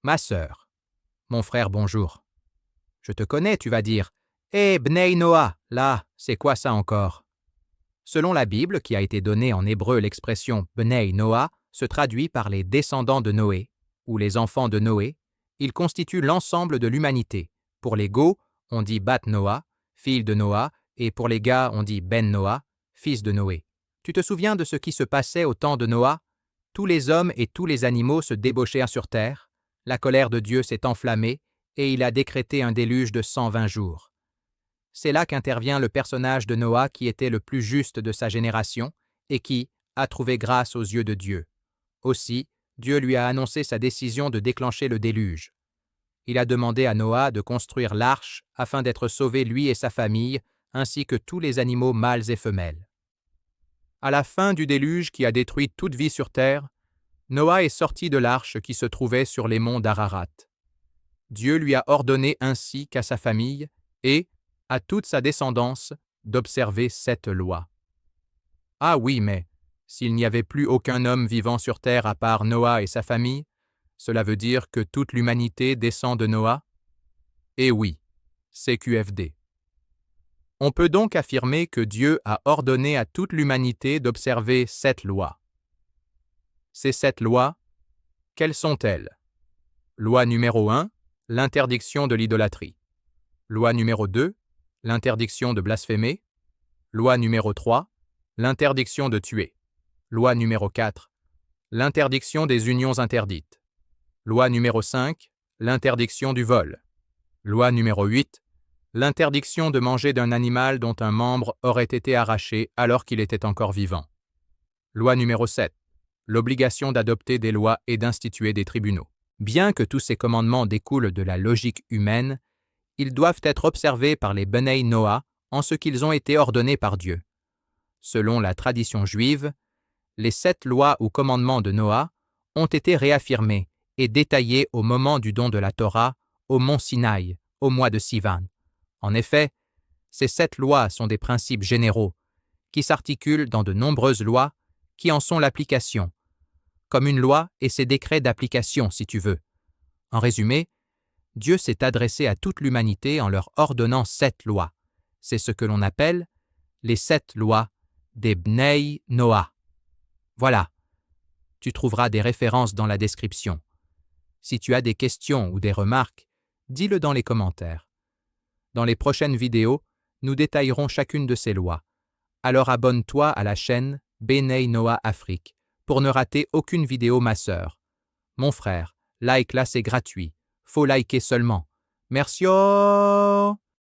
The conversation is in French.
Ma sœur. Mon frère, bonjour. Je te connais, tu vas dire. Eh, Bnei Noah, là, c'est quoi ça encore? Selon la Bible, qui a été donnée en hébreu, l'expression Bnei Noah se traduit par les descendants de Noé, ou les enfants de Noé. Ils constituent l'ensemble de l'humanité. Pour les Go, on dit Bat Noah, fille de Noah, et pour les Ga, on dit Ben Noah, fils de Noé. Tu te souviens de ce qui se passait au temps de Noah? Tous les hommes et tous les animaux se débauchèrent sur terre, la colère de Dieu s'est enflammée, et il a décrété un déluge de 120 jours. C'est là qu'intervient le personnage de Noah qui était le plus juste de sa génération et qui a trouvé grâce aux yeux de Dieu. Aussi, Dieu lui a annoncé sa décision de déclencher le déluge. Il a demandé à Noah de construire l'arche afin d'être sauvé lui et sa famille, ainsi que tous les animaux mâles et femelles. À la fin du déluge qui a détruit toute vie sur terre, Noah est sorti de l'arche qui se trouvait sur les monts d'Ararat. Dieu lui a ordonné ainsi qu'à sa famille et à toute sa descendance d'observer cette loi. Ah oui, mais s'il n'y avait plus aucun homme vivant sur terre à part Noah et sa famille, cela veut dire que toute l'humanité descend de Noah? Eh oui, CQFD. On peut donc affirmer que Dieu a ordonné à toute l'humanité d'observer cette loi. Ces 7 lois, quelles sont-elles? Loi numéro 1, l'interdiction de l'idolâtrie. Loi numéro 2, l'interdiction de blasphémer. Loi numéro 3, l'interdiction de tuer. Loi numéro 4, l'interdiction des unions interdites. Loi numéro 5, l'interdiction du vol. Loi numéro 8, l'interdiction de manger d'un animal dont un membre aurait été arraché alors qu'il était encore vivant. Loi numéro 7, l'obligation d'adopter des lois et d'instituer des tribunaux. Bien que tous ces commandements découlent de la logique humaine, ils doivent être observés par les Bnei Noah en ce qu'ils ont été ordonnés par Dieu. Selon la tradition juive, les 7 lois ou commandements de Noah ont été réaffirmés et détaillés au moment du don de la Torah au mont Sinaï, au mois de Sivan. En effet, ces 7 lois sont des principes généraux qui s'articulent dans de nombreuses lois qui en sont l'application, comme une loi et ses décrets d'application, si tu veux. En résumé, Dieu s'est adressé à toute l'humanité en leur ordonnant 7 lois. C'est ce que l'on appelle les 7 lois des Bnei Noah. Voilà, tu trouveras des références dans la description. Si tu as des questions ou des remarques, dis-le dans les commentaires. Dans les prochaines vidéos, nous détaillerons chacune de ces lois. Alors abonne-toi à la chaîne Bnei Noah Afrique pour ne rater aucune vidéo, ma sœur. Mon frère, like là, c'est gratuit. Faut liker seulement. Merci.